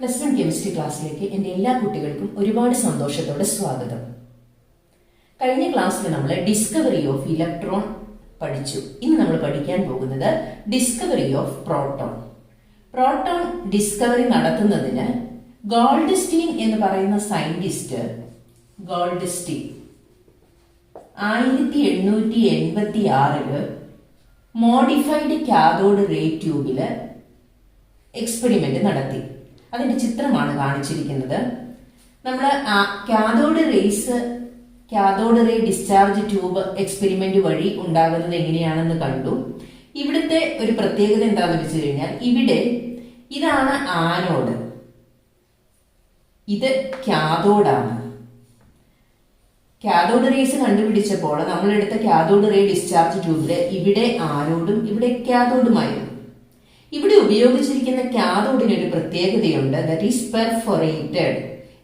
Plus one chemistry ക്ലാസ്സിലേക്ക് എൻ്റെ എല്ലാ കുട്ടികൾക്കും ഒരുപാട് സന്തോഷത്തോടെ സ്വാഗതം. കഴിഞ്ഞ ക്ലാസ്സിൽ നമ്മൾ ഡിസ്കവറി ഓഫ് ഇലക്ട്രോൺ പഠിച്ചു. ഇന്ന് നമ്മൾ പഠിക്കാൻ പോകുന്നത് discovery of proton. Proton discovery നടത്തുന്നതിന് ഗോൾഡ്സ്റ്റീൻ എന്ന് പറയുന്ന സയന്റിസ്റ്റ് 1886 മോഡിഫൈഡ് കാഥോഡ് റേ ട്യൂബില് എക്സ്പെരിമെന്റ് നടത്തി. അതിന്റെ ചിത്രമാണ് കാണിച്ചിരിക്കുന്നത്. നമ്മൾ cathode ray discharge tube experiment വഴി ഉണ്ടാകുന്നത് എങ്ങനെയാണെന്ന് കണ്ടു. ഇവിടുത്തെ ഒരു പ്രത്യേകത എന്താണെന്ന് വെച്ച് കഴിഞ്ഞാൽ, ഇവിടെ ഇതാണ് ആനോഡ്, ഇത് കാഥോഡാണ്. കാഥോഡ് റേസ് കണ്ടുപിടിച്ചപ്പോൾ നമ്മളെടുത്ത കാഥോഡ് റേ ഡിസ്ചാർജ് ട്യൂബില് ഇവിടെ ആനോഡും ഇവിടെ കാഥോഡുമായിരുന്നു. ഇവിടെ ഉപയോഗിച്ചിരിക്കുന്ന കാഥോഡിന് ഒരു പ്രത്യേകതയുണ്ട്, ദാറ്റ് ഈസ് പെർഫോറേറ്റഡ്.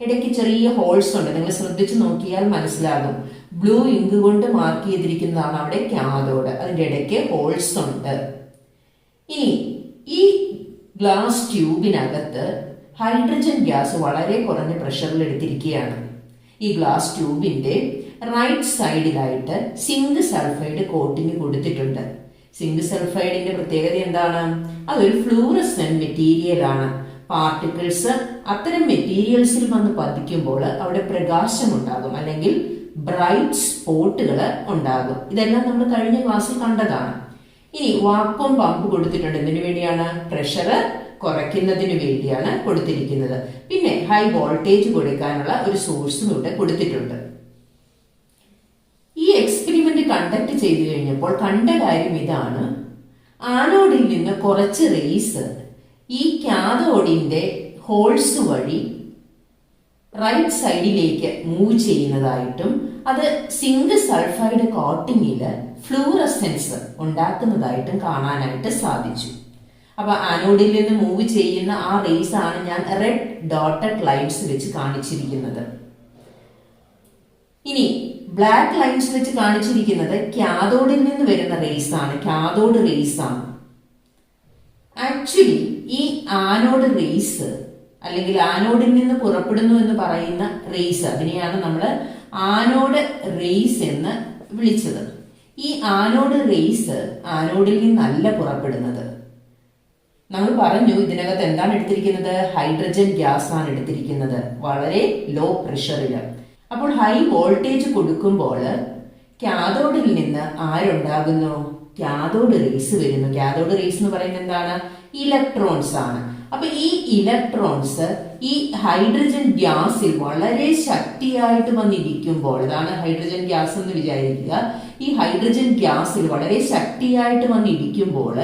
ഇടയ്ക്ക് ചെറിയ ഹോൾസ് ഉണ്ട്, നിങ്ങൾ ശ്രദ്ധിച്ചു നോക്കിയാൽ മനസ്സിലാകും. ബ്ലൂ ഇങ്ക് കൊണ്ട് മാർക്ക് ചെയ്തിരിക്കുന്നതാണ് അവിടെ കാഥോഡ്, അതിന്റെ ഇടയ്ക്ക് ഹോൾസ് ഉണ്ട്. ഇനി ഈ ഗ്ലാസ് ട്യൂബിനകത്ത് ഹൈഡ്രജൻ ഗ്യാസ് വളരെ കുറഞ്ഞ പ്രഷറിൽ എടുത്തിരിക്കുകയാണ്. ഈ ഗ്ലാസ് ട്യൂബിന്റെ റൈറ്റ് സൈഡിലായിട്ട് സിങ്ക് സൾഫൈഡ് കോട്ടിങ് കൊടുത്തിട്ടുണ്ട്. സിങ്ക് സൾഫൈഡിന്റെ പ്രത്യേകത എന്താണ്? അതൊരു ഫ്ലൂറസെന്റ് മെറ്റീരിയൽ ആണ്. പാർട്ടിക്കിൾസ് അത്തരം മെറ്റീരിയൽസിൽ വന്ന് പതിക്കുമ്പോൾ അവിടെ പ്രകാശം ഉണ്ടാകും, അല്ലെങ്കിൽ ബ്രൈറ്റ് സ്പോട്ടുകൾ ഉണ്ടാകും. ഇതെല്ലാം നമ്മൾ കഴിഞ്ഞ ക്ലാസ്സിൽ കണ്ടതാണ്. ഇനി വാക്വം പമ്പ് കൊടുത്തിട്ടുണ്ട്. എന്തിനു വേണ്ടിയാണ്? പ്രഷർ കുറയ്ക്കുന്നതിന് വേണ്ടിയാണ് കൊടുത്തിരിക്കുന്നത്. പിന്നെ ഹൈ വോൾട്ടേജ് കൊടുക്കാനുള്ള ഒരു സോഴ്സും ഇവിടെ കൊടുത്തിട്ടുണ്ട്. ഈ എക്സ്പെരിമെന്റ് കണ്ടക്ട് ചെയ്തു കഴിഞ്ഞപ്പോൾ കണ്ട കാര്യം ഇതാണ്: ആനോഡിൽ നിന്ന് കുറച്ച് റേസ് ഈ കാഥോഡിന്റെ ഹോൾസ് വഴി റൈറ്റ് സൈഡിലേക്ക് മൂവ് ചെയ്യുന്നതായിട്ടും അത് സിങ്ക് സൾഫൈഡ് കോട്ടിങ്ങില് ഫ്ലൂറസെൻസ് ഉണ്ടാക്കുന്നതായിട്ടും കാണാനായിട്ട് സാധിച്ചു. അപ്പൊ ആനോഡിൽ നിന്ന് മൂവ് ചെയ്യുന്ന ആ റേസ് ആണ് ഞാൻ റെഡ് ഡോട്ടഡ് ലൈൻസ് വെച്ച് കാണിച്ചിരിക്കുന്നത്. ഇനി ബ്ലാക്ക് ലൈൻസ് വെച്ച് കാണിച്ചിരിക്കുന്നത് കാഥോഡിൽ നിന്ന് വരുന്ന റേസ് ആണ്, കാഥോഡ് റേസ് ആണ്. ആക്ച്വലി ഈ ആനോഡ് റേസ് അല്ലെങ്കിൽ ആനോഡിൽ നിന്ന് പുറപ്പെടുന്നു എന്ന് പറയുന്ന റേസ്, അതിനെയാണ് നമ്മൾ ആനോഡ് റേസ് എന്ന് വിളിച്ചത്. ഈ ആനോഡ് റേസ് ആനോഡിൽ നിന്നല്ല പുറപ്പെടുന്നത്. നമ്മൾ പറഞ്ഞു ഇതിനകത്ത് എന്താണ് എടുത്തിരിക്കുന്നത്? ഹൈഡ്രജൻ ഗ്യാസ് ആണ് എടുത്തിരിക്കുന്നത്, വളരെ ലോ പ്രഷറില്. അപ്പോൾ ഹൈ വോൾട്ടേജ് കൊടുക്കുമ്പോൾ കാഥോഡിൽ നിന്ന് ആരുണ്ടാകുന്നു? കാഥോഡ് റേസ് വരുന്നു. കാഥോഡ് റേസ് എന്ന് പറയുന്നത് എന്താണ്? ഇലക്ട്രോൺസ് ആണ്. അപ്പൊ ഈ ഇലക്ട്രോൺസ് ഈ ഹൈഡ്രജൻ ഗ്യാസിൽ വളരെ ശക്തിയായിട്ട് വന്നിരിക്കുമ്പോൾ, ഇതാണ് ഹൈഡ്രജൻ ഗ്യാസ് എന്ന് വിചാരിക്കുക. ഈ ഹൈഡ്രജൻ ഗ്യാസിൽ വളരെ ശക്തിയായിട്ട് വന്നിരിക്കുമ്പോൾ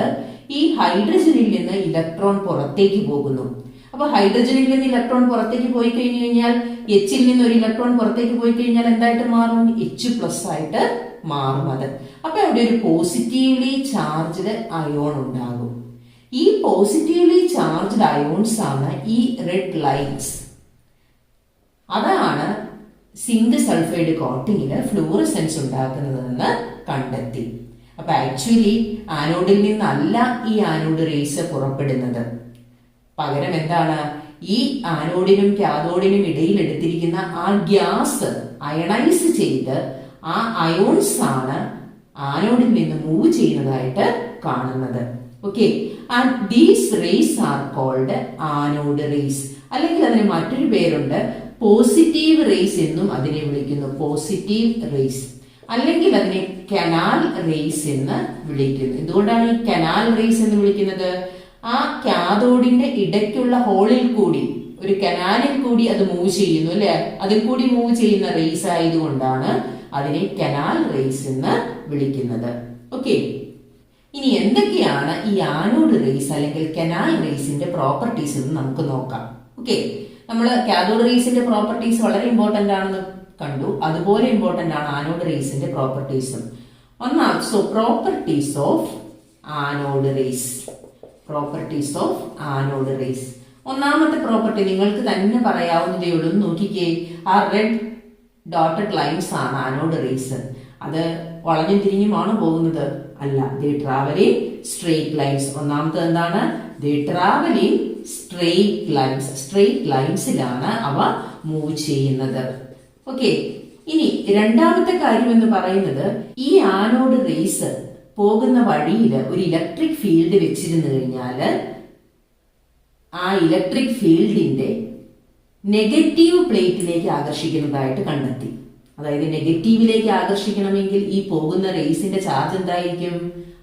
ഈ ഹൈഡ്രജനിൽ നിന്ന് ഇലക്ട്രോൺ പുറത്തേക്ക് പോകുന്നു. അപ്പൊ ഹൈഡ്രജനിൽ നിന്ന് ഇലക്ട്രോൺ പുറത്തേക്ക് പോയി കഴിഞ്ഞു കഴിഞ്ഞാൽ, എച്ചിൽ നിന്ന് ഒരു ഇലക്ട്രോൺ പുറത്തേക്ക് പോയി കഴിഞ്ഞാൽ എന്തായിട്ട് മാറും? H+ ആയിട്ട് മാറും അത്. അപ്പൊ അവിടെ ഒരു പോസിറ്റീവ്ലി ചാർജ്ഡ് അയോൺ ഉണ്ടാകും. ഈ പോസിറ്റീവ്ലി ചാർജ്ഡ് അയോൺസ് ആണ് ഈ റെഡ് ലൈൻസ്. അതാണ് സിങ്ക് സൾഫൈഡ് കോട്ടിങ്ങില് ഫ്ലൂറസെൻസ് ഉണ്ടാക്കുന്നതെന്ന് കണ്ടെത്തി. അപ്പൊ ആക്ച്വലി ആനോഡിൽ നിന്നല്ല ഈ ആനോഡ് റേസ് പുറപ്പെടുന്നത്. പകരം എന്താണ്? ഈ ആനോഡിനും കാഥോഡിനും ഇടയിൽ എടുത്തിരിക്കുന്ന ആ ഗ്യാസ് അയണൈസ് ചെയ്ത് ആ അയോൺസ് ആണ് ആനോഡിൽ നിന്ന് മൂവ് ചെയ്യുന്നതായിട്ട് കാണുന്നത്. Okay, and these rays are called anode rays, അല്ലെങ്കിൽ അതിന് മറ്റൊരു പേരുണ്ട്, പോസിറ്റീവ് റേസ് എന്നും അതിനെ വിളിക്കുന്നു. പോസിറ്റീവ് റേസ്, അല്ലെങ്കിൽ അതിനെ കനാൽ റേസ് എന്ന് വിളിക്കുന്നു. എന്തുകൊണ്ടാണ് ഈ കനാൽ റേസ് എന്ന് വിളിക്കുന്നത്? ആ കാഥോഡിന്റെ ഇടയ്ക്കുള്ള ഹോളിൽ കൂടി, ഒരു കനാലിൽ കൂടി അത് മൂവ് ചെയ്യുന്നു, അല്ലെ? അതിൽ കൂടി മൂവ് ചെയ്യുന്ന റേസ് ആയതുകൊണ്ടാണ് അതിനെ കനാൽ റേസ് എന്ന് വിളിക്കുന്നത്. ഓക്കെ, ഇനി എന്തൊക്കെയാണ് ഈ ആനോഡ് റേസ് അല്ലെങ്കിൽ കനാൽ റേസിന്റെ പ്രോപ്പർട്ടീസ് എന്ന് നമുക്ക് നോക്കാം. ഓക്കെ, നമ്മൾ കാഥോഡ് റേസിന്റെ പ്രോപ്പർട്ടീസ് വളരെ ഇമ്പോർട്ടന്റ് ആണെന്ന് കണ്ടു. അതുപോലെ ഇമ്പോർട്ടന്റ് ആണ് ആനോഡ് റേസിന്റെ പ്രോപ്പർട്ടീസും. Properties of anode rays. Properties of anode rays. ഒന്നാമത്തെ പ്രോപ്പർട്ടി നിങ്ങൾക്ക് തന്നെ പറയാവുന്നതേ ഉള്ളൂ. നോക്കിക്കേ, ആ റെഡ് ഡോട്ടഡ് ലൈൻസ് ആണ് ആനോഡ് റേസ്. അത് വളഞ്ഞും തിരിഞ്ഞുമാണ് പോകുന്നത്? അല്ല, they travel in straight lines. ഒന്നാമത്തെ എന്താണ്? ദേ ട്രാവൽ ഇൻ സ്ട്രെയിറ്റ് ലൈൻസിലാണ് അവ മൂവ് ചെയ്യുന്നത്. ഓക്കെ, ഇനി രണ്ടാമത്തെ കാര്യം എന്ന് പറയുന്നത്, ഈ ആനോഡ് റേസ് പോകുന്ന വഴിയിൽ ഒരു ഇലക്ട്രിക് ഫീൽഡ് വെച്ചിരുന്നു കഴിഞ്ഞാൽ ആ ഇലക്ട്രിക് ഫീൽഡിന്റെ നെഗറ്റീവ് പ്ലേറ്റിലേക്ക് ആകർഷിക്കുന്നതായിട്ട് കണ്ടെത്തി. അതായത് നെഗറ്റീവിലേക്ക് ആകർഷിക്കണമെങ്കിൽ ഈ പോകുന്ന റേസിന്റെ ചാർജ് എന്തായിരിക്കും?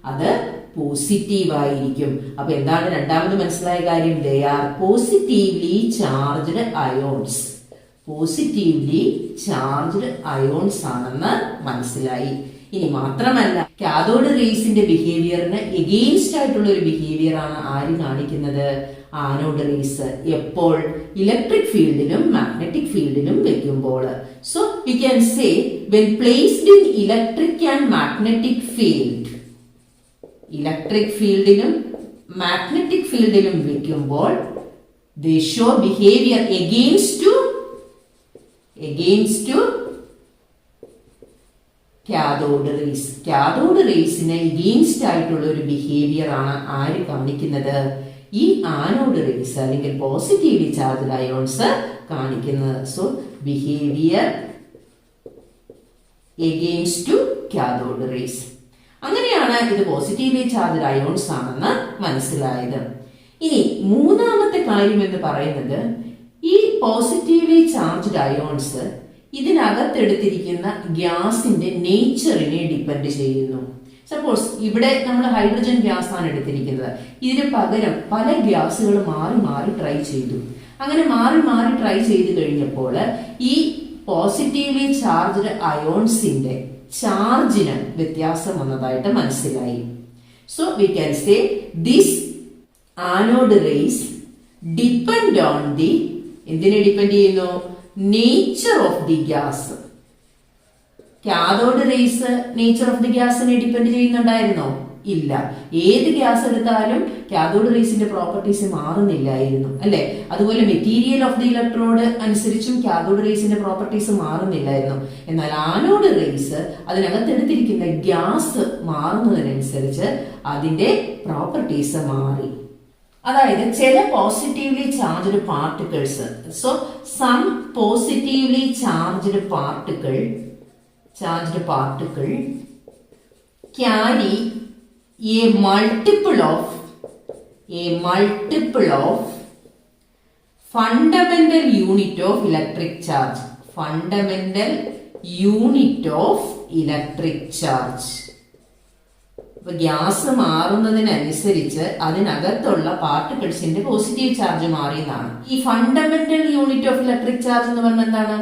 അത് പോസിറ്റീവ് ആയിരിക്കും. അപ്പൊ എന്താണ് രണ്ടാമത് മനസ്സിലായ കാര്യം? They are positively charged ions. Positively charged ions ആണെന്ന് മനസ്സിലായി. ഇനി മാത്രമല്ല, കാഥോഡ് റേസിന്റെ ബിഹേവിയറിന് എഗെയിൻസ്റ്റ് ആയിട്ടുള്ള ഒരു ബിഹേവിയർ ആണ് ആര് കാണിക്കുന്നത്? Anode rays. എപ്പോൾ? ഇലക്ട്രിക് ഫീൽഡിലും മാഗ്നറ്റിക് ഫീൽഡിലും വെക്കുമ്പോൾ. So we can say when placed in electric and magnetic field, electric ഫീൽഡിലും മാഗ്നറ്റിക് ഫീൽഡിലും വെക്കുമ്പോൾ they show behavior against to cathode rays. Cathode റേസിന് എഗെയിൻസ്റ്റ് ആയിട്ടുള്ള ഒരു ബിഹേവിയർ ആണ് ആര് കാണിക്കുന്നത്? ഈ ആനോഡ് റേസ് അല്ലെങ്കിൽ പോസിറ്റീവ്ലി ചാർജ്ഡ് അയോൺസ് കാണിക്കുന്നത്. So behaviour against to cathode rays. അങ്ങനെയാണ് ഇത് പോസിറ്റീവ്ലി ചാർജ്ഡ് അയോൺസ് ആണെന്ന് മനസ്സിലായത്. ഇനി മൂന്നാമത്തെ കാര്യം എന്ന് പറയുന്നത്, ഈ പോസിറ്റീവ്ലി ചാർജ്ഡ് അയോൺസ് ഇതിനകത്തെടുത്തിരിക്കുന്ന ഗ്യാസിന്റെ നേച്ചറിനെ ഡിപ്പെൻഡ് ചെയ്യുന്നു. സപ്പോസ് ഇവിടെ നമ്മൾ ഹൈഡ്രജൻ ഗ്യാസ് ആണ് എടുത്തിരിക്കുന്നത്. ഇതിന് പകരം പല ഗ്യാസുകൾ മാറി മാറി ട്രൈ ചെയ്തു. അങ്ങനെ മാറി മാറി ട്രൈ ചെയ്ത് കഴിഞ്ഞപ്പോൾ ഈ പോസിറ്റീവ്ലി ചാർജ്ഡ് അയോൺസിന്റെ ചാർജിന് വ്യത്യാസം വന്നതായിട്ട് മനസ്സിലായി. So we can say this anode rays depend on the, എന്തിനെ ഡിപ്പെൻഡ് ചെയ്യുന്നു? Nature of the gas. Cathode rays nature of the ഗ്യാസിനെ ഡിപ്പെൻഡ് ചെയ്യുന്നുണ്ടായിരുന്നോ? ഇല്ല. ഏത് ഗ്യാസ് എടുത്താലും കാഥോഡ് റേസിന്റെ പ്രോപ്പർട്ടീസ് മാറുന്നില്ലായിരുന്നു, അല്ലെ? അതുപോലെ മെറ്റീരിയൽ ഓഫ് ദി ഇലക്ട്രോഡ് അനുസരിച്ചും കാഥോഡ് റേസിന്റെ പ്രോപ്പർട്ടീസ് മാറുന്നില്ലായിരുന്നു. എന്നാൽ ആനോഡ് റേസ് അതിനകത്തെടുത്തിരിക്കുന്ന ഗ്യാസ് മാറുന്നതിനനുസരിച്ച് അതിന്റെ പ്രോപ്പർട്ടീസ് മാറി. അതായത് ചില positively charged particles, so some positively charged particle carry a multiple of fundamental unit of electric charge. Fundamental unit of electric charge. അപ്പൊ gas മാറുന്നതിനനുസരിച്ച് അതിനകത്തുള്ള പാർട്ടിക്കിൾസിന്റെ പോസിറ്റീവ് ചാർജ് മാറിയെന്നാണ്. ഈ fundamental unit of electric charge എന്ന് പറഞ്ഞാൽ എന്താണ്?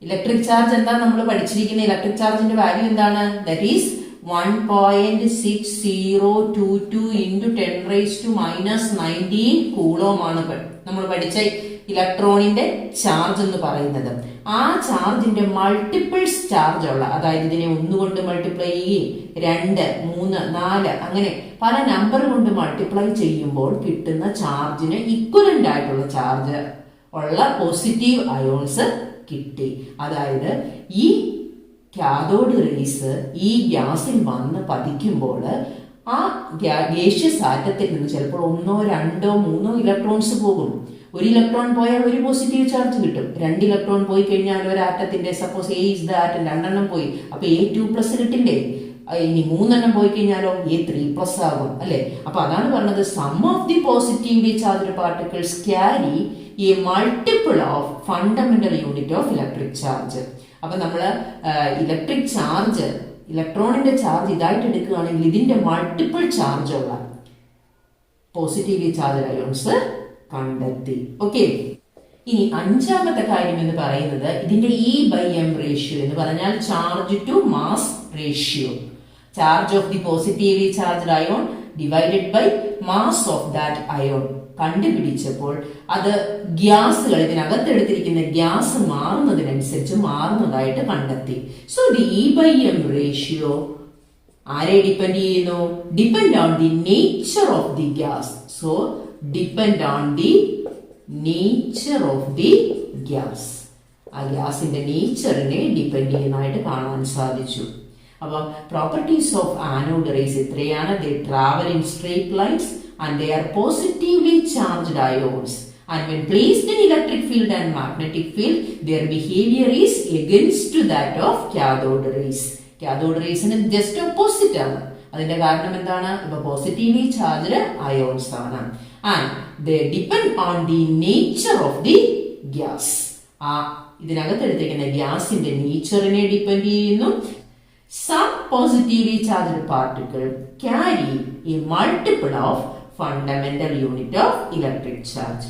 ഇലക്ട്രിക് ചാർജ് എന്താ നമ്മൾ പഠിച്ചിരിക്കുന്ന? Electric ചാർജിന്റെ വാല്യൂ എന്താണ്? ദാറ്റ് ഈസ് 1.6022 into 10⁻⁻19 കൂളോം ആണ് നമ്മൾ പഠിച്ച ഇലക്ട്രോണിന്റെ ചാർജ് എന്ന് പറയുന്നത്. ആ ചാർജിന്റെ മൾട്ടിപ്പിൾസ് ചാർജ് ഉള്ള, അതായത് ഇതിനെ 1 കൊണ്ട് മൾട്ടിപ്ലൈ ചെയ്യുകയും 2, 3, 4 അങ്ങനെ പല നമ്പർ കൊണ്ട് മൾട്ടിപ്ലൈ ചെയ്യുമ്പോൾ കിട്ടുന്ന ചാർജിന് ഇക്വലന്റ് ആയിട്ടുള്ള ചാർജ് ഉള്ള പോസിറ്റീവ് അയോൺസ് കിട്ടി. അതായത് ഈ കാഥോഡ് റേസ് ഈ ഗ്യാസിൽ വന്ന് പതിക്കുമ്പോൾ ആ ഗേഷ്യസ് ആറ്റത്തിൽ നിന്ന് ചിലപ്പോൾ 1, 2, 3 ഇലക്ട്രോൺസ് പോകും. ഒരു ഇലക്ട്രോൺ പോയാൽ ഒരു പോസിറ്റീവ് ചാർജ് കിട്ടും. 2 ഇലക്ട്രോൺ പോയി കഴിഞ്ഞാൽ ഒരു ആറ്റത്തിന്റെ, suppose A is the atom, 2 എണ്ണം പോയി, അപ്പൊ A2+ കിട്ടില്ലേ? ഇനി 3 എണ്ണം പോയി കഴിഞ്ഞാലോ A3+ ആകും, അല്ലെ? അപ്പൊ അതാണ് പറഞ്ഞത്, some of the positively charged particles carry a multiple of fundamental unit of electric charge. അപ്പൊ നമ്മള് ഇലക്ട്രിക് ചാർജ്, ഇലക്ട്രോണിന്റെ ചാർജ് ഇതായിട്ട് എടുക്കുകയാണെങ്കിൽ ഇതിന്റെ മൾട്ടിപ്പിൾ ചാർജ് ഉള്ള പോസിറ്റീവ്ലി ചാർജ് അയോൺസ് കണ്ടെത്തി. ഓക്കെ, ഇനി അഞ്ചാമത്തെ കാര്യം എന്ന് പറയുന്നത് ഇതിന്റെ E/m റേഷ്യോ എന്ന് പറഞ്ഞാൽ charge to mass ratio. Charge of the positively charged ion divided by mass of that ion കണ്ടുപിടിച്ചപ്പോൾ അത് ഗ്യാസുകൾ, ഇതിനകത്തെടുത്തിരിക്കുന്ന ഗ്യാസ് മാറുന്നതിനനുസരിച്ച് മാറുന്നതായിട്ട് കണ്ടെത്തി. സോ ദി E/m റേഷ്യോ ആരെ ഡിപ്പെൻഡ് ചെയ്യുന്നു? Depend on the nature of the gas. So depend on the nature of the gas. ആ ഗ്യാസിന്റെ നേച്ചറിനെ ഡിപ്പെൻഡ് ചെയ്യുന്നതായിട്ട് കാണാൻ സാധിച്ചു. അപ്പം പ്രോപ്പർട്ടീസ് ഓഫ് ആനോഡ് റേസ് ഇത്രയാണ്. ദേ travel in straight lines, and they are positively charged ions. And when placed in electric field and magnetic field, their behavior is against that of cathode rays. Cathode rays ന് just opposite ആണ്. അതിന്റെ കാരണം എന്താണ്? ഇപ്പൊ positively charged ions ആണ്. And they depend on the nature of the gas. ഇതിനകത്ത് എടുത്തിരിക്കുന്ന ഗ്യാസിന്റെ നേച്ചറിനെ ഡിപ്പെൻഡ് ചെയ്യുന്നു. Some positively charged particle carry a multiple of fundamental unit of electric charge.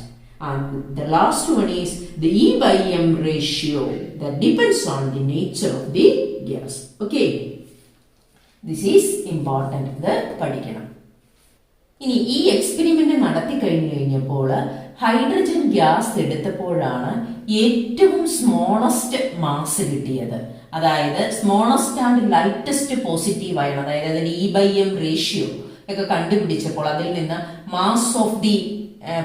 And the last one is the E by M ratio that depends on the nature of the gas. Okay, this is important. ഇത് പഠിക്കണം. ഇനി ഈ experiment നടത്തി കഴിഞ്ഞപ്പോൾ hydrogen gas എടുത്തപ്പോഴാണ് ഏറ്റവും smallest mass കിട്ടിയത്. അതായത് smallest and lightest positive iron, അതായത് അതിന്റെ E by M റേഷ്യോ ഒക്കെ കണ്ടുപിടിച്ചപ്പോൾ അതിൽ നിന്ന് mass of the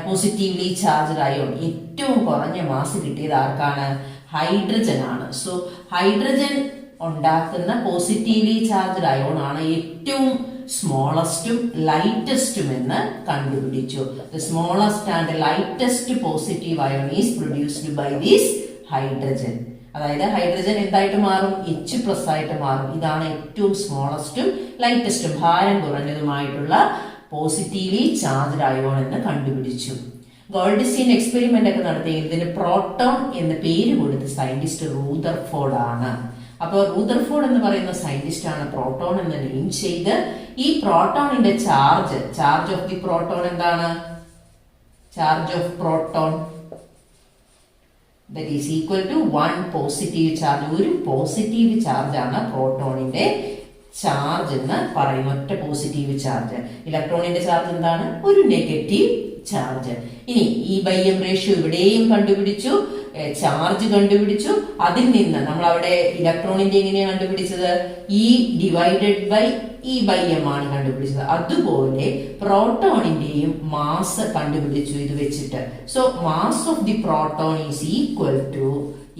positively charged ion ഏറ്റവും കുറഞ്ഞ മാസ് കിട്ടിയത് ആർക്കാണ്? ഹൈഡ്രജൻ ആണ്. സോ ഹൈഡ്രജൻ ഉണ്ടാക്കുന്ന പോസിറ്റീവ്ലി ചാർജ്ഡ് അയോൺ ആണ് ഏറ്റവും സ്മോളസ്റ്റും ലൈറ്റസ്റ്റും എന്ന് കണ്ടുപിടിച്ചു. The smallest and lightest positive ion is produced by this hydrogen. അതായത് ഹൈഡ്രജൻ എന്തായിട്ട് മാറും? H+ ആയിട്ട് മാറും. ഇതാണ് ഏറ്റവും സ്മോളസ്റ്റും ലൈറ്റസ്റ്റും ഭാരം കുറഞ്ഞതുമായിട്ടുള്ള പോസിറ്റീവ്ലി ചാർജ്ഡ് അയോൺ എന്ന് കണ്ടുപിടിച്ചു. ഗോൾഡ്സ്റ്റീൻ എക്സ്പെരിമെന്റ് ഒക്കെ നടത്തിയെങ്കിൽ ഇതിന് പ്രോട്ടോൺ എന്ന് പേര് കൊടുത്ത സയന്റിസ്റ്റ് റൂദർഫോർഡ് ആണ്. അപ്പോൾ റൂദർഫോർഡ് എന്ന് പറയുന്ന സയന്റിസ്റ്റ് ആണ് പ്രോട്ടോൺ എന്ന് നെയിം ചെയ്ത് ഈ പ്രോട്ടോണിന്റെ ചാർജ് ഓഫ് ദി പ്രോട്ടോൺ എന്താണ്? Charge of proton that is equal to 1 positive charge. ഒരു പോസിറ്റീവ് ചാർജ് ആണ് പ്രോട്ടോണിന്റെ ചാർജ് എന്ന് പറയുന്ന ഒറ്റ പോസിറ്റീവ് ചാർജ്. ഇലക്ട്രോണിന്റെ ചാർജ് എന്താണ്? ഒരു നെഗറ്റീവ് ചാർജ്. ഇനി E by M റേഷ്യോ ഇവിടെയും കണ്ടുപിടിച്ചു, ചാർജ് കണ്ടുപിടിച്ചു. അതിൽ നിന്ന് നമ്മൾ അവിടെ ഇലക്ട്രോണിന്റെ എങ്ങനെയാണ് കണ്ടുപിടിച്ചത്? E divided by E by M ആണ് കണ്ടുപിടിച്ചത്. അതുപോലെ പ്രോട്ടോണിന്റെയും മാസ് കണ്ടുപിടിച്ചു ഇത് വെച്ചിട്ട്. So mass of the proton is equal to,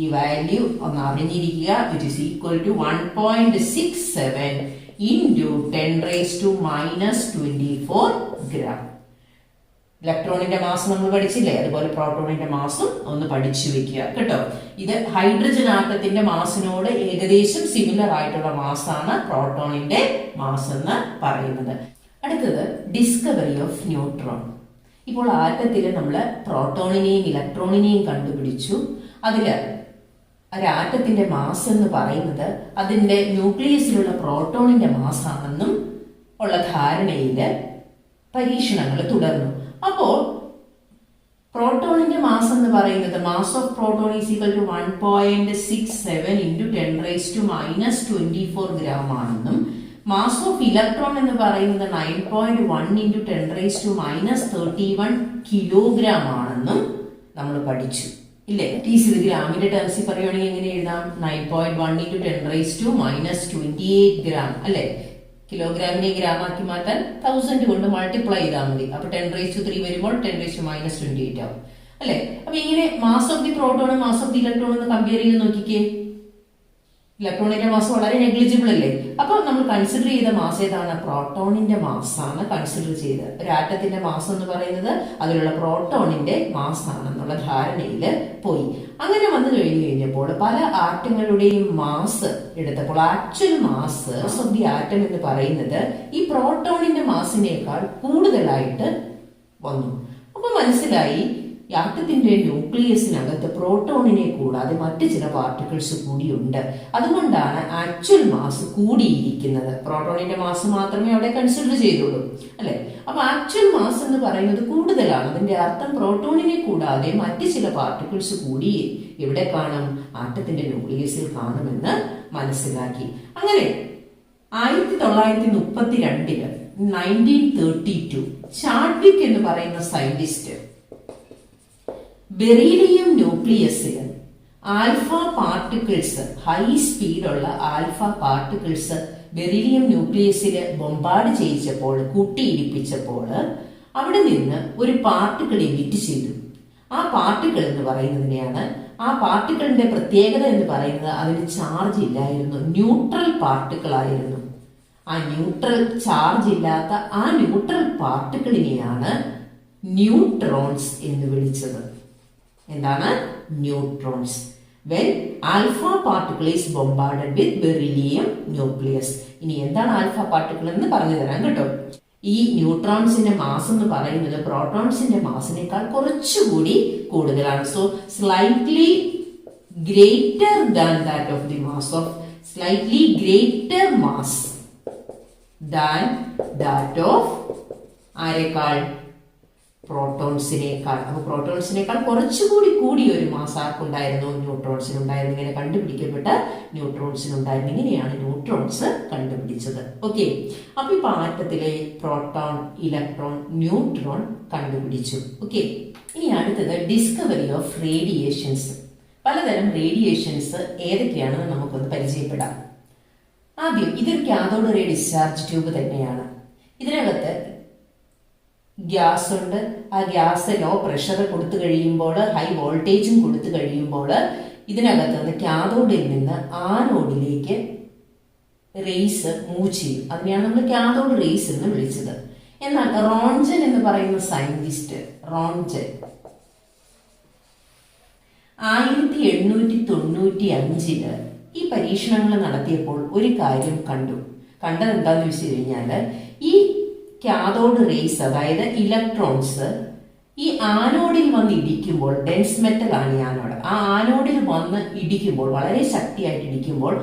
ഈ വാല്യൂ ഒന്ന് അറിഞ്ഞിരിക്കുക, it is equal to 1.67 into 10⁻⁻24 gram. ഇലക്ട്രോണിന്റെ മാസ് നമ്മൾ പഠിച്ചില്ലേ, അതുപോലെ പ്രോട്ടോണിന്റെ മാസും ഒന്ന് പഠിച്ചു വെക്കുക കേട്ടോ. ഇത് ഹൈഡ്രജൻ ആറ്റത്തിന്റെ മാസിനോട് ഏകദേശം സിമിലർ ആയിട്ടുള്ള മാസാണ് പ്രോട്ടോണിന്റെ മാസ് എന്ന് പറയുന്നത്. അടുത്തത് ഡിസ്കവറി ഓഫ് ന്യൂട്രോൺ. ഇപ്പോൾ ആറ്റത്തിൽ നമ്മൾ പ്രോട്ടോണിനെയും ഇലക്ട്രോണിനെയും കണ്ടുപിടിച്ചു. അതില് ഒരാറ്റത്തിന്റെ മാസ് എന്ന് പറയുന്നത് അതിന്റെ ന്യൂക്ലിയസിലുള്ള പ്രോട്ടോണിന്റെ മാസാണെന്നും ഉള്ള ധാരണയില് പരീക്ഷണങ്ങൾ തുടർന്നു. അപ്പോൾ പ്രോട്ടോണിന്റെ മാസ് എന്ന് പറയുന്നത് mass of proton is equal to 1.67 into 10⁻⁻24 gram ആണെന്നും മാസ് ഓഫ് ഇലക്ട്രോൺ എന്ന് പറയുന്നത് 9.1 into 10⁻31 kilogram ആണെന്നും നമ്മൾ പഠിച്ചു ഇല്ലേ? ഇത് ഗ്രാമിന്റെ ടേംസിൽ പറയുകയാണെങ്കിൽ എങ്ങനെ എഴുതാം? 9.1 into 10⁻28 gram അല്ലെ? കിലോഗ്രാമിനെ ഗ്രാം ആക്കി മാറ്റാൻ 1000 കൊണ്ട് മൾട്ടിപ്ലൈ ചെയ്താൽ മതി. അപ്പൊ 10⁻³ വരുമ്പോൾ 10⁻28 ആവും അല്ലെ? അപ്പൊ ഇങ്ങനെ മാസ് ഓഫ് ദി പ്രോട്ടോണും മാസ് ഓഫ് ദി ഇലക്ട്രോൺ ഒന്ന് കമ്പയർ ചെയ്ത് നോക്കിക്കേ. ഇലക്ട്രോണിന്റെ മാസ് വളരെ നെഗ്ലിജിബിൾ അല്ലേ? അപ്പൊ നമ്മൾ കൺസിഡർ ചെയ്ത മാസ് ഏതാണ്? പ്രോട്ടോണിന്റെ മാസാണ് കൺസിഡർ ചെയ്തത്. ഒരു ആറ്റത്തിന്റെ മാസ് എന്ന് പറയുന്നത് അതിലുള്ള പ്രോട്ടോണിന്റെ മാസ് ആണെന്നുള്ള ധാരണയില് പോയി. അങ്ങനെ വന്നു കഴിഞ്ഞപ്പോൾ പല ആറ്റങ്ങളുടെയും മാസ് എടുത്തപ്പോൾ actual mass of the atom എന്ന് പറയുന്നത് ഈ പ്രോട്ടോണിന്റെ മാസിനേക്കാൾ കൂടുതലായിട്ട് വന്നു. അപ്പൊ മനസ്സിലായി ആറ്റത്തിന്റെ ന്യൂക്ലിയസിനകത്ത് പ്രോട്ടോണിനെ കൂടാതെ മറ്റു ചില പാർട്ടിക്കിൾസ് കൂടിയുണ്ട്. അതുകൊണ്ടാണ് ആക്ച്വൽ മാസ് കൂടിയിരിക്കുന്നത്. പ്രോട്ടോണിന്റെ മാസ് മാത്രമേ അവിടെ കൺസിഡർ ചെയ്തുള്ളൂ അല്ലെ? അപ്പൊ ആക്ച്വൽ മാസ് എന്ന് പറയുന്നത് കൂടുതലാണ്. അതിന്റെ അർത്ഥം പ്രോട്ടോണിനെ കൂടാതെ മറ്റു ചില പാർട്ടിക്കിൾസ് കൂടി എവിടെ കാണും? ആറ്റത്തിന്റെ ന്യൂക്ലിയസിൽ കാണുമെന്ന് മനസ്സിലാക്കി. അങ്ങനെ 1932 1932 ചാഡ്വിക് എന്ന് പറയുന്ന സയന്റിസ്റ്റ് ബെറീലിയം ന്യൂക്ലിയസിൽ ആൽഫ പാർട്ടിക്കിൾസ്, ഹൈ സ്പീഡുള്ള ആൽഫ പാർട്ടിക്കിൾസ് ബെറീലിയം ന്യൂക്ലിയസിൽ ബോംബാർഡ് ചെയ്യിച്ചപ്പോൾ, കൂട്ടിയിടിപ്പിച്ചപ്പോൾ അവിടെ നിന്ന് ഒരു പാർട്ടിക്കിൾ എമിറ്റ് ചെയ്തു. ആ പാർട്ടിക്കിൾ എന്ന് പറയുന്നതിനെയാണ്, ആ പാർട്ടിക്കിളിന്റെ പ്രത്യേകത എന്ന് പറയുന്നത് അതിന് ചാർജ് ഇല്ലായിരുന്നു, ന്യൂട്രൽ പാർട്ടിക്കിൾ ആയിരുന്നു. ആ ന്യൂട്രൽ ചാർജ് ഇല്ലാത്ത ആ ന്യൂട്രൽ പാർട്ടിക്കിളിനെയാണ് ന്യൂട്രോൺസ് എന്ന് വിളിച്ചത്. എന്താണ്? Neutrons. When alpha particle is bombarded with beryllium nucleus. ഇനി എന്താണ് ആൽഫ പാർട്ടിക്കിൾ എന്ന് പറഞ്ഞു തരാം കേട്ടോ. ഈ ന്യൂട്രോൺസിന്റെ മാസ് എന്ന് പറയുന്നത് പ്രോട്ടോൺസിന്റെ മാസിനേക്കാൾ കുറച്ചുകൂടി കൂടുതലാണ്. So slightly greater than that of the mass of slightly greater mass than that of ആരെക്കാൾ? പ്രോട്ടോൺസിനേക്കാൾ. അപ്പൊ പ്രോട്ടോൺസിനേക്കാൾ കുറച്ചുകൂടി കൂടിയ ഒരു മാസ് ആർക്കുണ്ടായിരുന്നു? ന്യൂട്രോൺസിനുണ്ടായിരുന്നു. ഇങ്ങനെ കണ്ടുപിടിക്കപ്പെട്ട ന്യൂട്രോൺസിനുണ്ടായിരുന്നു. ഇങ്ങനെയാണ് ന്യൂട്രോൺസ് കണ്ടുപിടിച്ചത്. ഓക്കെ, അപ്പൊ ഇപ്പൊ ആറ്റത്തിലെ പ്രോട്ടോൺ, ഇലക്ട്രോൺ, ന്യൂട്രോൺ കണ്ടുപിടിച്ചു. ഓക്കെ, ഇനി അടുത്തത് ഡിസ്കവറി ഓഫ് റേഡിയേഷൻസ്. പലതരം റേഡിയേഷൻസ് ഏതൊക്കെയാണെന്ന് നമുക്കൊന്ന് പരിചയപ്പെടാം. ആദ്യം ഇതൊരു കാഥോഡ് റേ ഡിസ്ചാർജ് ട്യൂബ് തന്നെയാണ്. ഇതിനകത്ത് ഗ്യാസ് ഉണ്ട്. ആ ഗ്യാസ് ലോ പ്രഷർ കൊടുത്തു കഴിയുമ്പോൾ, ഹൈ വോൾട്ടേജും കൊടുത്തു കഴിയുമ്പോൾ ഇതിനകത്ത് നിന്ന് കാഥോഡിൽ നിന്ന് ആനോഡിലേക്ക് റേസ് മൂവ് ചെയ്യും. അതിനെയാണ് നമ്മൾ കാഥോഡ് റേസ് എന്ന് വിളിച്ചത്. എന്നാൽ റോൺജൻ എന്ന് പറയുന്ന സയന്റിസ്റ്റ്, റോൺജൻ 1895 ഈ പരീക്ഷണങ്ങൾ നടത്തിയപ്പോൾ ഒരു കാര്യം കണ്ടത് എന്താന്ന് വെച്ച് കഴിഞ്ഞാല് ഈ കാഥോഡ് റേസ്, അതായത് ഇലക്ട്രോൺസ് ഈ ആനോഡിൽ വന്ന് ഇടിക്കുമ്പോൾ, ഡെൻസ് മെറ്റൽ ആണ് ഈ ആനോഡ്, ആ ആനോഡിൽ വന്ന് ഇടിക്കുമ്പോൾ, വളരെ ശക്തിയായിട്ട് ഇടിക്കുമ്പോൾ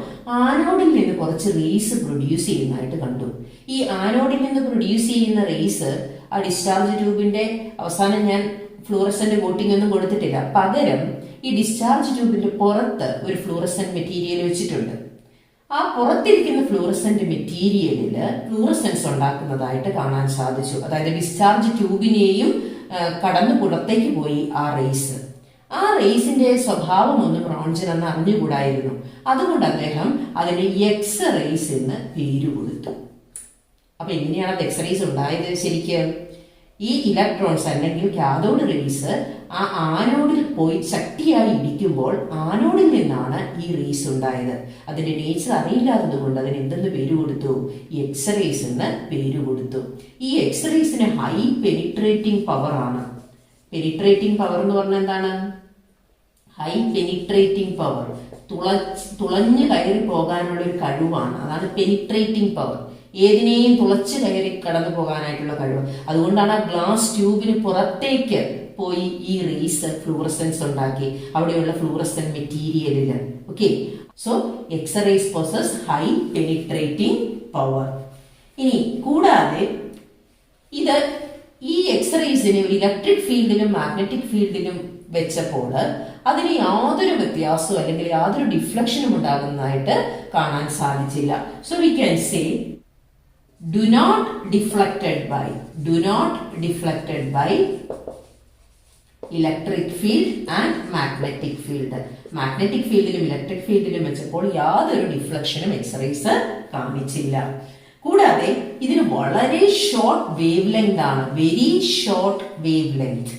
ആനോഡിൽ നിന്ന് കുറച്ച് റേസ് പ്രൊഡ്യൂസ് ചെയ്യുന്നതായിട്ട് കണ്ടു. ഈ ആനോഡിൽ നിന്ന് പ്രൊഡ്യൂസ് ചെയ്യുന്ന റേസ് ആ ഡിസ്ചാർജ് ട്യൂബിന്റെ അവസാനം ഞാൻ ഫ്ലൂറസെന്റ് കോട്ടിംഗ് ഒന്നും കൊടുത്തിട്ടില്ല. പകരം ഈ ഡിസ്ചാർജ് ട്യൂബിന്റെ പുറത്ത് ഒരു ഫ്ലൂറസെന്റ് മെറ്റീരിയൽ വെച്ചിട്ടുണ്ട്. ആ പുറത്തിരിക്കുന്ന ഫ്ലൂറസെന്റ് മെറ്റീരിയലില് ഫ്ലൂറസെൻസ് ഉണ്ടാക്കുന്നതായിട്ട് കാണാൻ സാധിച്ചു. അതായത് ഡിസ്ചാർജ് ട്യൂബിനെയും കടന്നു പുറത്തേക്ക് പോയി ആ റേസ്. ആ റേസിന്റെ സ്വഭാവം ഒന്നും റോൺജൻ അന്ന് അറിഞ്ഞുകൂടായിരുന്നു. അതുകൊണ്ട് അദ്ദേഹം അതിന് എക്സ് റേസ് എന്ന് പേര് കൊടുത്തു. അപ്പൊ എങ്ങനെയാണ് അത് എക്സ് റേസ് ഉണ്ടായത്? ശരിക്കും ഈ ഇലക്ട്രോൺസ് അല്ലെങ്കിൽ കാഥോഡ് റേസ് ആ ആനോഡിൽ പോയി ശക്തിയായി ഇടിക്കുമ്പോൾ ആനോഡിൽ നിന്നാണ് ഈ റേസ് ഉണ്ടായത്. അതിന്റെ നേച്ചർ അറിയില്ലാത്തത് കൊണ്ട് അതിന് എന്തെന്ന് പേര് കൊടുത്തു? എക്സ് റേസ് എന്ന് പേര് കൊടുത്തു. ഈ എക്സ് റേസിന് ഹൈ പെനിട്രേറ്റിംഗ് പവർ ആണ്. പെനിട്രേറ്റിംഗ് പവർ എന്ന് പറഞ്ഞാൽ എന്താണ്? ഹൈ പെനിട്രേറ്റിംഗ് പവർ, തുളഞ്ഞു കയറി പോകാനുള്ള ഒരു കഴിവാണ്. അതാണ് പെനിട്രേറ്റിംഗ് പവർ. ഏതിനെയും തുളച്ചു കയറി കടന്നു പോകാനായിട്ടുള്ള കഴിവ്. അതുകൊണ്ടാണ് ആ ഗ്ലാസ് ട്യൂബിന് പുറത്തേക്ക് പോയി ഈ റേസ് ഫ്ലൂറസെൻസ് ഉണ്ടാക്കി അവിടെയുള്ള ഫ്ലൂറസെന്റ് മെറ്റീരിയലില്. Okay, so X rays possess high penetrating power. ഇനി കൂടാതെ ഇത് ഈ എക്സ് റേസിനെ ഒരു ഇലക്ട്രിക് ഫീൽഡിലും മാഗ്നറ്റിക് ഫീൽഡിലും വെച്ചപ്പോൾ അതിന് യാതൊരു വ്യത്യാസവും അല്ലെങ്കിൽ യാതൊരു ഡിഫ്ലക്ഷനും ഉണ്ടാകുന്നതായിട്ട് കാണാൻ സാധിച്ചില്ല. So we can say do not deflected by electric field and magnetic field. Magnetic ഫീൽഡിലും ഇലക്ട്രിക് ഫീൽഡിലും വെച്ചപ്പോൾ യാതൊരു ഡിഫ്ലക്ഷനും എക്സ് റേസ് കാണിച്ചില്ല. കൂടാതെ ഇതിന് വളരെ ഷോർട്ട് വേവ് ലെങ്ത് ആണ്. വെരി ഷോർട്ട് വേവ് ലെങ്ത്,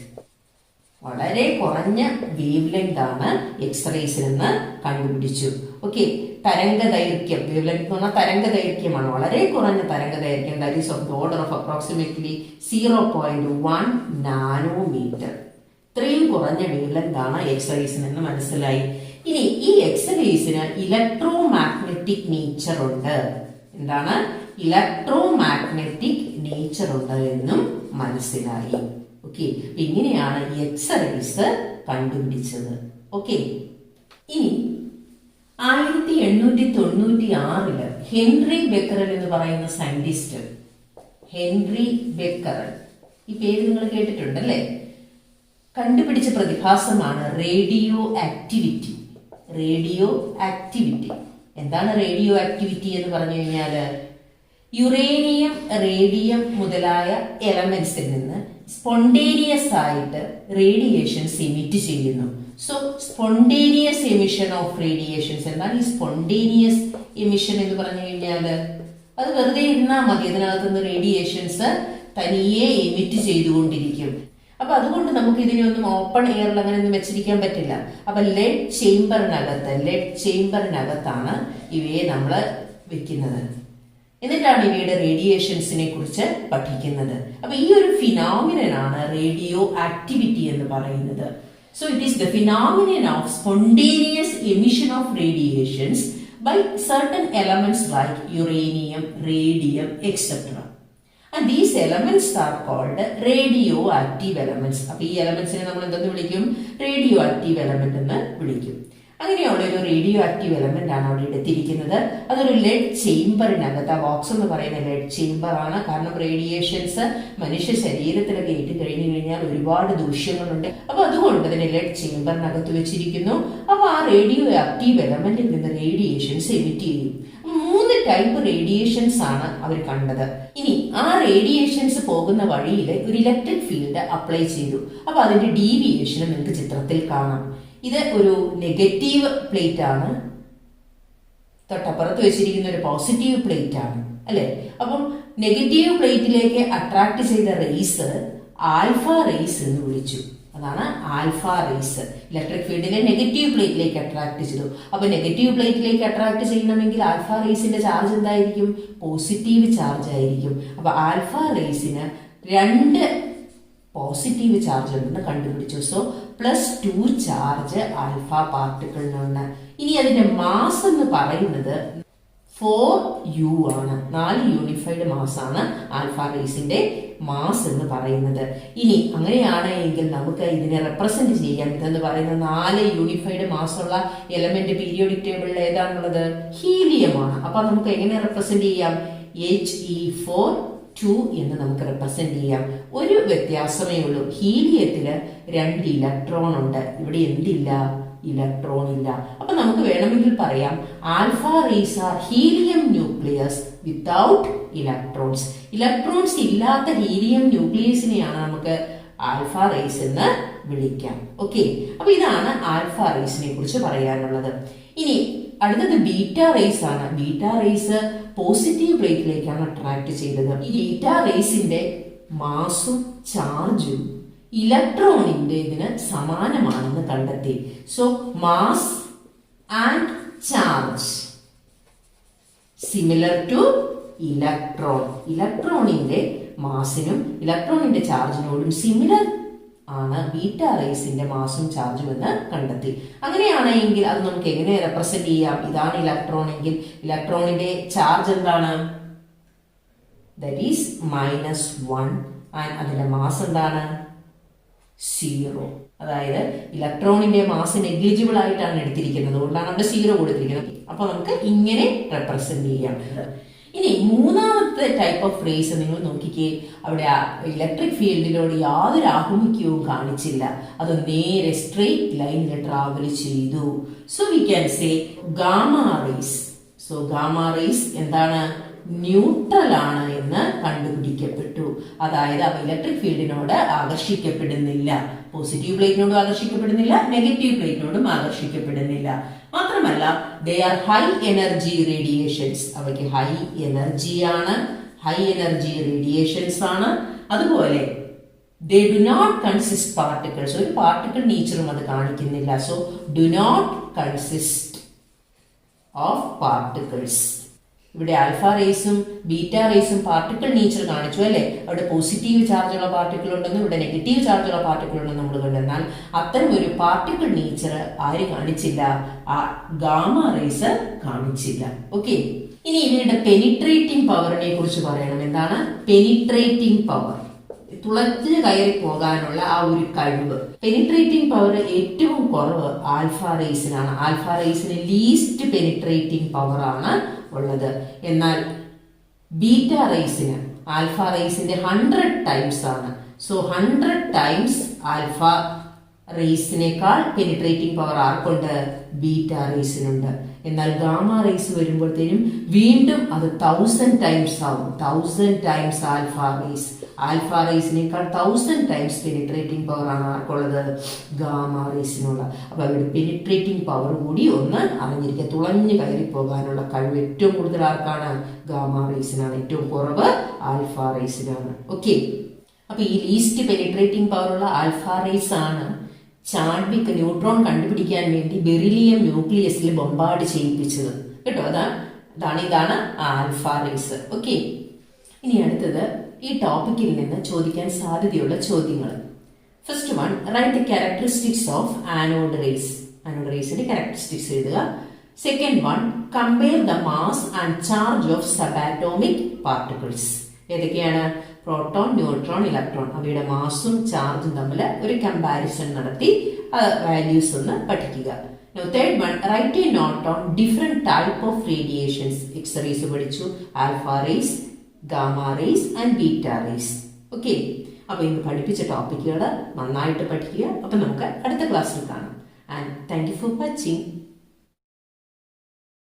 വളരെ കുറഞ്ഞ വേവ് ലെങ്ത് ആണ് എക്സ് റേസിനെന്ന് കണ്ടുപിടിച്ചു. ഓക്കെ, തരംഗ ദൈർഘ്യം, വേവ് ലെങ്ത് എന്ന് പറഞ്ഞാൽ തരംഗ ദൈർഘ്യമാണ്. വളരെ കുറഞ്ഞ തരംഗ ദൈർഘ്യം, that is of the order of approximately 0.1 nanometre. ഇത്രയും കുറഞ്ഞ വേവ് ലെങ്ത് ആണ് എക്സ് റേസിനെന്ന് മനസ്സിലായി. ഇനി ഈ എക്സ് റേസിന് ഇലക്ട്രോ മാഗ്നറ്റിക് നേച്ചർ ഉണ്ട്. എന്താണ്? ഇലക്ട്രോ മാഗ്നറ്റിക് നേച്ചർ ഉണ്ട് എന്നും മനസ്സിലായി. ഓക്കെ, ഇങ്ങനെയാണ് എക്സ് റേസ് കണ്ടുപിടിച്ചത്. ഓക്കെ, ഇനി 1896 ഹെൻറി ബെക്കറൽ എന്ന് പറയുന്ന സയന്റിസ്റ്റ്, ഹെൻറി ബെക്കറൽ, ഈ പേര് നിങ്ങൾ കേട്ടിട്ടുണ്ടല്ലേ, കണ്ടുപിടിച്ച പ്രതിഭാസമാണ് റേഡിയോ ആക്ടിവിറ്റി. റേഡിയോ ആക്ടിവിറ്റി എന്താണ്? റേഡിയോ ആക്ടിവിറ്റി എന്ന് പറഞ്ഞു കഴിഞ്ഞാൽ യുറേനിയം, റേഡിയം മുതലായ എലമെന്റ്സിൽ നിന്ന് സ്പോണ്ടേനിയസ് ആയിട്ട് റേഡിയേഷൻസ് എമിറ്റ് ചെയ്യുന്നു. So spontaneous emission of radiations. എന്താണ് ഈ സ്പോണ്ടേനിയസ് എമിഷൻ എന്ന് പറഞ്ഞു കഴിഞ്ഞാൽ? അത് വെറുതെ ഇരുന്നാൽ മതി, അതിനകത്തുനിന്ന് റേഡിയേഷൻസ് തനിയെ എമിറ്റ് ചെയ്തുകൊണ്ടിരിക്കും. അപ്പൊ അതുകൊണ്ട് നമുക്ക് ഇതിനൊന്നും ഓപ്പൺ എയറിൽ അങ്ങനെ ഒന്നും വെച്ചിരിക്കാൻ പറ്റില്ല. അപ്പൊ ലെഡ് ചേംബറിനകത്താണ് ഇവയെ നമ്മൾ വെക്കുന്നത്. എന്നിട്ടാണ് ഇവയുടെ റേഡിയേഷൻസിനെ കുറിച്ച് പഠിക്കുന്നത്. അപ്പൊ ഈ ഒരു ഫിനോമിനനാണ് റേഡിയോ ആക്ടിവിറ്റി എന്ന് പറയുന്നത്. So it is the phenomenon of spontaneous emission of radiations by certain elements like uranium, radium, etc. And these elements are called radioactive elements. അപ്പോൾ ഈ എലമെന്റ്സിനെ നമ്മൾ എന്തെന്ന് വിളിക്കും? റേഡിയോ ആക്റ്റീവ് എലമെന്റ് എന്ന് വിളിക്കും. അങ്ങനെയുള്ള ഒരു റേഡിയോ ആക്റ്റീവ് എലമെന്റ് ആണ് അവിടെ എടുത്തിരിക്കുന്നത്. അതൊരു ലെഡ് ചേംബറിനകത്ത്, ആ ബോക്സ് എന്ന് പറയുന്ന ലെഡ് ചേംബർ ആണ്. കാരണം റേഡിയേഷൻസ് മനുഷ്യ ശരീരത്തിലൊക്കെ ഏറ്റ് കഴിഞ്ഞു കഴിഞ്ഞാൽ ഒരുപാട് ദൂഷ്യങ്ങളുണ്ട്. അപ്പൊ അതുകൊണ്ട് തന്നെ ലെഡ് ചേംബറിനകത്ത് വെച്ചിരിക്കുന്നു. അപ്പൊ ആ റേഡിയോ ആക്റ്റീവ് എലമെന്റിൽ നിന്ന് റേഡിയേഷൻസ് എമിറ്റ് ചെയ്യും. 3 ടൈപ്പ് റേഡിയേഷൻസ് ആണ് അവർ കണ്ടത്. ഇനി ആ റേഡിയേഷൻസ് പോകുന്ന വഴിയിൽ ഒരു ഇലക്ട്രിക് ഫീൽഡ് അപ്ലൈ ചെയ്തു. അപ്പൊ അതിന്റെ ഡീവിയേഷനും നിങ്ങൾക്ക് ചിത്രത്തിൽ കാണാം. ഇത് ഒരു നെഗറ്റീവ് പ്ലേറ്റ് ആണ്, തൊട്ടപ്പുറത്ത് വെച്ചിരിക്കുന്ന ഒരു പോസിറ്റീവ് പ്ലേറ്റ് ആണ് അല്ലെ. അപ്പം നെഗറ്റീവ് പ്ലേറ്റിലേക്ക് അട്രാക്ട് ചെയ്ത റേസ് ആൽഫ റേസ് എന്ന് വിളിച്ചു. അതാണ് ആൽഫ റേസ്. ഇലക്ട്രിക് ഫീൽഡിനെ നെഗറ്റീവ് പ്ലേറ്റിലേക്ക് അട്രാക്ട് ചെയ്തു. അപ്പൊ നെഗറ്റീവ് പ്ലേറ്റിലേക്ക് അട്രാക്ട് ചെയ്യണമെങ്കിൽ ആൽഫ റേസിന്റെ ചാർജ് എന്തായിരിക്കും? പോസിറ്റീവ് ചാർജ് ആയിരിക്കും. അപ്പൊ ആൽഫ റേസിന് 2 പോസിറ്റീവ് ചാർജ് ഉണ്ടെന്ന് കണ്ടുപിടിച്ചു. സോ +2 ചാർജ് ആൽഫ പാർട്ടിക്കിളിനുണ്ട്. ഇനി അതിന്റെ മാസ് എന്ന് പറയുന്നത് 4u ആണ്. 4 യൂണിഫൈഡ് മാസ് ആണ് ആൽഫ റേസിന്റെ മാസ് എന്ന് പറയുന്നത്. ഇനി അങ്ങനെയാണ് എങ്കിൽ നമുക്ക് ഇതിനെ റെപ്രസെന്റ് ചെയ്യാം. ഇതെന്ന് പറയുന്ന 4 യൂണിഫൈഡ് മാസ് ഉള്ള എലമെന്റ് പീരിയോഡിക് ടേബിളിൽ ഏതാണുള്ളത്? ഹീലിയമാണ്. അപ്പൊ നമുക്ക് എങ്ങനെ റെപ്രസെന്റ് ചെയ്യാം? He4(2) എന്ന് നമുക്ക് റെപ്രസെന്റ് ചെയ്യാം. ഒരു വ്യത്യാസമേ ഉള്ളൂ, ഹീലിയത്തില് 2 ഇലക്ട്രോൺ ഉണ്ട്, ഇവിടെ എന്തില്ല? ഇലക്ട്രോൺ ഇല്ല. അപ്പൊ നമുക്ക് വേണമെങ്കിൽ പറയാം alpha rays are helium nucleus without electrons. Electrons ഇല്ലാത്ത ഹീലിയം ന്യൂക്ലിയസിനെയാണ് നമുക്ക് ആൽഫ റേസ് എന്ന് വിളിക്കാം. ഓക്കെ, അപ്പൊ ഇതാണ് ആൽഫ റേസിനെ കുറിച്ച് പറയാനുള്ളത്. ഇനി അടുത്തത് ബീറ്റ റേസ് ആണ്. ബീറ്റ റേസ് പോസിറ്റീവ് പ്ലേറ്റിലേക്കാണ് അട്രാക്ട് ചെയ്തത്. ഈ ബീറ്റ റേസിന്റെ മാസും ചാർജും ഇലക്ട്രോണിന്റെ ഇതിന് സമാനമാണെന്ന് കണ്ടെത്തി. So mass and charge similar to electron. ഇലക്ട്രോണിന്റെ മാസിനും ഇലക്ട്രോണിന്റെ ചാർജിനോടും സിമിലർ ആണ് ബീറ്റ റേസിന്റെ മാസും ചാർജും എന്ന് കണ്ടെത്തി. അങ്ങനെയാണെങ്കിൽ അത് നമുക്ക് എങ്ങനെ റെപ്രസെന്റ് ചെയ്യാം? ഇതാണ് ഇലക്ട്രോൺ എങ്കിൽ ഇലക്ട്രോണിന്റെ ചാർജ് എന്താണ്? ദാറ്റ് ഈസ് -1 ആൻഡ് അതിന്റെ മാസ് എന്താണ്? 0. അതായത് ഇലക്ട്രോണിന്റെ മാസ് നെഗ്ലിജിബിൾ ആയിട്ടാണ് എടുത്തിരിക്കുന്നത്, അതുകൊണ്ടാണ് അവിടെ 0 കൊടുത്തിരിക്കുന്നത്. അപ്പൊ നമുക്ക് ഇങ്ങനെ റെപ്രസെന്റ് ചെയ്യാം. ഇനി മൂന്നാമത്തെ ടൈപ്പ് ഓഫ് റേസ് നിങ്ങൾ നോക്കിക്കേ. അവിടെ ഇലക്ട്രിക് ഫീൽഡിനോട് യാതൊരു ആഭിമുഖ്യവും കാണിച്ചില്ല, അത് നേരെ സ്ട്രെയിറ്റ് ലൈനിൽ ട്രാവൽ ചെയ്തു. So we can say gamma rays. So gamma rays എന്താണ്? ന്യൂട്രൽ ആണ് എന്ന് കണ്ടുപിടിക്കപ്പെട്ടു. അതായത് അവ ഇലക്ട്രിക് ഫീൽഡിനോട് ആകർഷിക്കപ്പെടുന്നില്ല. പോസിറ്റീവ് പ്ലേറ്റിനോടും ആകർഷിക്കപ്പെടുന്നില്ല, നെഗറ്റീവ് പ്ലേറ്റിനോടും ആകർഷിക്കപ്പെടുന്നില്ല. മാത്രമല്ല they are high energy radiations. അവയ്ക്ക് ഹൈ എനർജിയാണ്, ഹൈ എനർജി റേഡിയേഷൻസ് ആണ്. അതുപോലെ they do not consist particles. ഒരു പാർട്ടിക്കിൾ നേച്ചറും അത് കാണിക്കുന്നില്ല. So do not consist of particles. ഇവിടെ ആൽഫ റേസും ബീറ്റ റേസും പാർട്ടിക്കിൾ നേച്ചർ കാണിച്ചു അല്ലെ. അവിടെ പോസിറ്റീവ് ചാർജുള്ള പാർട്ടിക്കിൾ ഉണ്ടെന്നും ഇവിടെ നെഗറ്റീവ് ചാർജുള്ള പാർട്ടിക്കിൾ ഉണ്ടെന്ന് നമ്മൾ കണ്ടു. എന്നാൽ അത്തരം ഒരു പാർട്ടിക്കിൾ നേച്ചർ ആര് കാണിച്ചില്ല? ആ ഗാമ റേസ് കാണിച്ചില്ല. ഓക്കെ, ഇനി ഇവയുടെ പെനിട്രേറ്റിംഗ് പവറിനെ കുറിച്ച് പറയണം. എന്താണ് പെനിട്രേറ്റിംഗ് പവർ? തുളച്ച് കയറി പോകാനുള്ള ആ ഒരു കഴിവ്. പെനിട്രേറ്റിംഗ് പവർ ഏറ്റവും കുറവ് ആൽഫ റേസിനാണ്. ആൽഫ റേസിന് ലീസ്റ്റ് പെനിട്രേറ്റിംഗ് പവർ ആണ് ഉള്ളത്. എന്നാൽ ബീറ്റ റേസിന് ആൽഫ റേസിന്റെ 100 ടൈംസ് ആണ്. സോ 100 ടൈംസ് ആൽഫ റേസിനേക്കാൾ പെനിട്രേറ്റിംഗ് പവർ ആർക്കുണ്ട്? ബീറ്റ റേസിനുണ്ട്. എന്നാൽ ഗാമ റേസ് വരുമ്പോഴത്തേനും വീണ്ടും അത് 1000 ടൈംസ് ആവും. 1000 ടൈംസ് ആൽഫ റേസ്. ആൽഫ റേസിനേക്കാൾ 1000 ടൈംസ് പെനിട്രേറ്റിംഗ് പവർ ആണ് ആർക്കുള്ളത്? ഗാമ റേസിനുള്ള. അപ്പൊ അവരുടെ പെനിട്രേറ്റിംഗ് പവർ കൂടി ഒന്ന് അറിഞ്ഞിരിക്കുക. തുളഞ്ഞു കയറി പോകാനുള്ള കഴിവ് ഏറ്റവും കൂടുതൽ ആർക്കാണ്? ഗാമ റേസിനാണ്. ഏറ്റവും കുറവ് ആൽഫ റേസിനാണ്. ഓക്കെ, അപ്പൊ ഈ ലീസ്റ്റ് പെനിട്രേറ്റിംഗ് പവർ ഉള്ള ആൽഫ റേസ് ആണ് ചാഡ്വിക് ന്യൂട്രോൺ കണ്ടുപിടിക്കാൻ വേണ്ടി ബെറിലിയം ന്യൂക്ലിയസിൽ ബൊമ്പാർഡ് ചെയ്യിപ്പിച്ചത് കേട്ടോ. അതാ ഇതാണ് ആൽഫ റേസ്. ഓക്കെ, ഇനി അടുത്തത് ഈ ടോപ്പിക്കിൽ നിന്ന് ചോദിക്കാൻ സാധ്യതയുള്ള ചോദ്യങ്ങൾ. First one, write the characteristics of anode rays. Anode റേസിന്റെ ക്യാരക്ടറിസ്റ്റിക്സ് എഴുതുക. Second one, compare the mass and charge of subatomic particles. ഏതൊക്കെയാണ്? Proton, neutron, electron. അവയുടെ മാസും ചാർജും തമ്മിൽ ഒരു കമ്പാരിസൺ നടത്തി വാല്യൂസ് ഒന്ന് പഠിക്കുക. Third one, write a note on different type of radiations. X rays പഠിച്ചു, alpha rays, gamma rays and beta rays. Okay, അപ്പൊ ഇന്ന് പഠിപ്പിച്ച ടോപ്പിക്കുകൾ നന്നായിട്ട് പഠിക്കുക. അപ്പൊ നമുക്ക് അടുത്ത ക്ലാസ്സിൽ കാണാം. And thank you for watching.